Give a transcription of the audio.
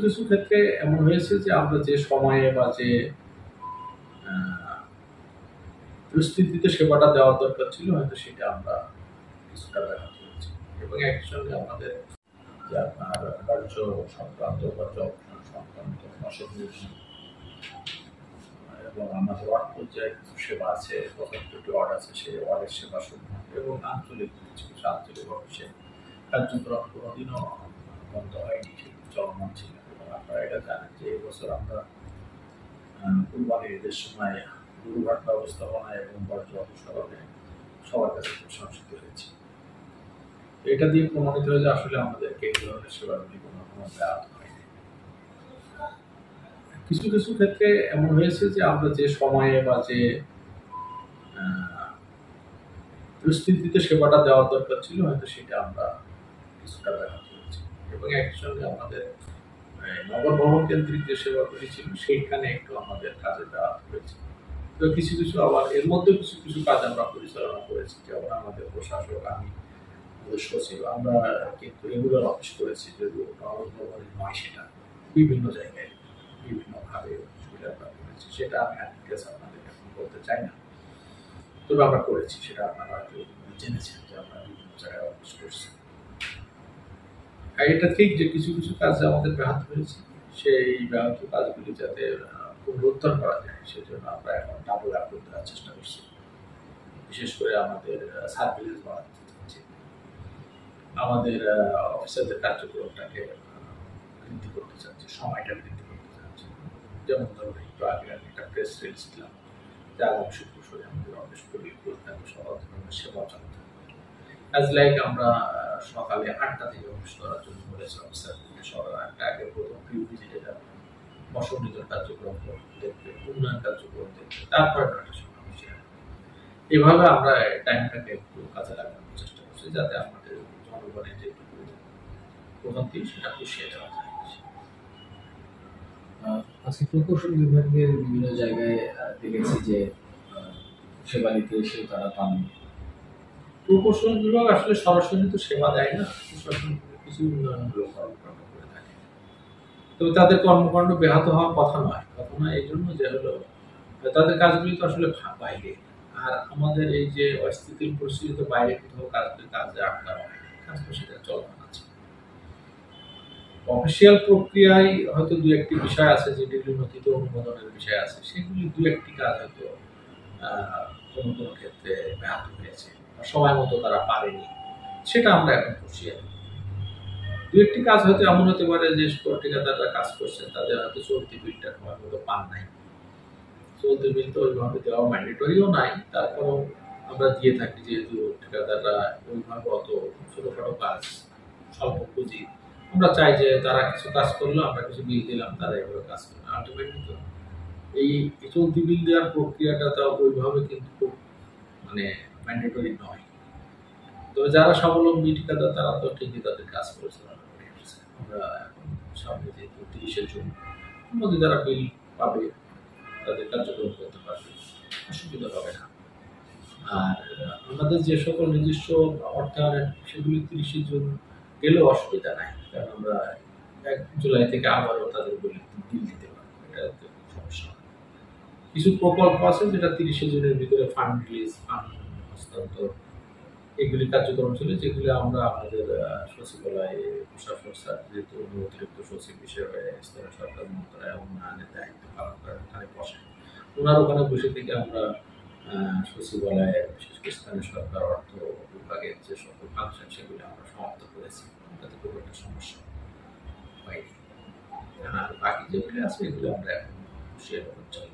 কিছু ক্ষেত্রে এমন হয়েছে যে আমরা যে সময়ে বা যে আহ, পরিস্থিতিতে সেবাটা দেওয়ার দরকার ছিল হয়তো সেটা আমরা কিছুটা ব্যাহত হয়েছি এবং একই সঙ্গে আমাদের যে আপনার কার্য সংক্রান্ত বা জব সংক্রান্ত অসুখ এবং আমাদের ওয়ার্ড পর্যায়ে কিছু সেবা আছে, প্রকল্পটি ওয়ার্ড আছে, সেই ওয়ার্ডের সেবা সমূহ এবং আঞ্চলিক কিছু কিছু আঞ্চলিক অফিসে কার্যক্রম কোনোদিনও বন্ধ হয়নি, সেগুলো চলমান ছিল। এবং আপনারা এটা জানেন যে এই বছর আমরা কুরবানির ঈদের সময় গরুঘাট ব্যবস্থাপনা এবং বর্জ্য অপসারণে সবার কাছে প্রশংসিত হয়েছে। এটা দিয়ে প্রমাণিত হয় যে আসলে আমাদেরকে এই ধরনের সেবাগুলি কোনো ব্যাহত হয়নি। কিছু কিছু ক্ষেত্রে এমন হয়েছে যে আমরা যে সময়ে বা যে পরিস্থিতিতে সেবাটা দেওয়ার দরকার ছিল হয়তো সেটা আমরা কিছুটা ব্যাহত হয়েছি এবং একই সঙ্গে আমাদের নগর ভবন কেন্দ্রিক যে সেবাগুলি ছিল সেইখানে একটু আমাদের কাজে ব্যাহত হয়েছে। তো কিছু কিছু আবার এর মধ্যে কিছু কিছু কাজ আমরা পরিচালনা করেছি, যেমন আমাদের প্রশাসক, আমি, আমাদের সচিব, আমরা কিন্তু রেগুলার অফিস করেছি, যদিও নগর ভবনে নয়, সেটা বিভিন্ন জায়গায় বিভিন্নভাবে সুবিধা আমরা করেছি, সেটা আমি ডিটেলস আপনাদের এখন বলতে চাই না, তবে আমরা করেছি, সেটা আপনারা হয়তো জেনেছেন যে আমরা বিভিন্ন জায়গায় অফিস করছি। আর এটা ঠিক যে কিছু কিছু কাজ আমাদের ব্যাহত হয়েছে, সেই ব্যাহত কাজগুলি যাতে পুনরুদ্ধার করা যায় সেজন্য আমরা এখন ডাবল অ্যাপ্রোচ দেওয়ার চেষ্টা করছি। বিশেষ করে আমাদের সার্ভিলেন্স বাড়াতে চাচ্ছি, আমাদের অফিসারদের কার্যক্রমটাকে বৃদ্ধি করতে চাচ্ছি, সময়টা বৃদ্ধি করতে চাচ্ছি। যেমন ধরুন একটু আগে আমি একটা প্রেস রিলিজ দিলাম যে আগামী শুক্রবারে আমাদের অফিস খুলে থাকবে, সব ধরনের সেবা চালাতে হবে। অ্যাজ লাইক আমরা সকালে 8টা থেকে অফিস করার জন্য বলেছি অফিসারকে, সকাল 8টা আগে প্রথম ফিল্ড ভিজিটে যাবে, বসন্তিত কার্যক্রম দেখবে, উন্নয়ন কার্যক্রম দেখবে, তারপরে 9টার সময় অফিসে আসবে। এভাবে আমরা টাইমটাকে একটু কাজে লাগানোর চেষ্টা করছি যাতে আমাদের জনগণের যে প্রগতি সেটা পুষিয়ে দেওয়া যায়। আজকে প্রকৌশল বিভাগের বিভিন্ন জায়গায় দেখেছি যে সেবা নিতে এসে তারা পান। প্রকৌশল বিভাগ আসলে সরাসরি তো সেবা দেয় না, প্রশাসন কিছু উন্নয়নমূলক কর্মকাণ্ড করে থাকে, তবে তাদের কর্মকাণ্ড ব্যাহত হওয়ার কথা নয় এই জন্য যে হলো তাদের কাজগুলি তো আসলে বাইরে, আর আমাদের এই যে অস্থিতির পরিস্থিতিতে বাইরে কোথাও কাজে আটকানো হয়, কাজ তো সেটা চলমান আছে। অফিসিয়াল প্রক্রিয়ায় হয়তো দু একটি বিষয় আছে যেগুলি নথিত অনুমোদনের বিষয় আছে, সেগুলি দু একটি কাজ হয়তো কোনো কোনো ক্ষেত্রে ব্যাহত হয়েছে, সময় মতো তারা পারেনি, সেটা আমরা এখন পুষিয়ে দিই। দু একটি কাজ হয়তো এমন হতে পারে যে ঠিকাদাররা কাজ করছেন, তাদের হয়তো চলতি বিলটা সময় মতো পান নাই, চলতি বিল তো ওইভাবে দেওয়া ম্যান্ডেটরিও নাই, তারপরেও আমরা দিয়ে থাকি যেহেতু ঠিকাদাররা ওইভাবে অত ছোটখাটো কাজ, স্বল্প পুঁজি, আমরা চাই যে তারা কিছু কাজ করলো, আমরা কিছু বিল দিলাম, তারা এভাবে কাজ করলো। আলটিমেটলি তো এই চলতি বিল দেওয়ার প্রক্রিয়াটা তো ওইভাবে কিন্তু খুব মানে ম্যান্ডেটরি নয়, তবে যারা স্বাবলম্বী ঠিকাদার তারা তো ঠিকই তাদের কাজ পরিচালনা করে আসছে। আমরা এখন সামনে যেহেতু 30শে জুন মধ্যে যারা বিল পাবে তাদের কার্যক্রম করতে পারবে, অসুবিধা হবে না। আর আমাদের যে সকল নিজস্ব অর্থায়ন সেগুলি 30শে জুন গেলেও অসুবিধা নাই, কারণ আমরা 1 জুলাই থেকে আবারও তাদের বিল দিতে পারবো, এটা সমস্যা। কিছু প্রকল্প আছে যেটা 30শে জুনের ভিতরে ফান্ড রিলিজ, ফান্ড হস্তান্তর, এগুলি কার্যক্রম ছিল, যেগুলি আমরা আমাদের সচিবালয়ে প্রশাসক স্যার যেহেতু অতিরিক্ত সচিব হিসেবে স্থানীয় সরকার মন্ত্রণালয় উন্নয়নের দায়িত্ব পালন করেন, ওখানে বসেন, ওনার ওখানে বসে থেকে আমরা সচিবালয়ে বিশেষ করে স্থানীয় সরকার অর্থ বিভাগের যে সকল ফাংশন সেগুলি আমরা সমাপ্ত করেছি, তাতে খুব একটা সমস্যা হয়নি। আর বাকি যেগুলি আছে এগুলো আমরা এখন শেয়ার করতে চাই।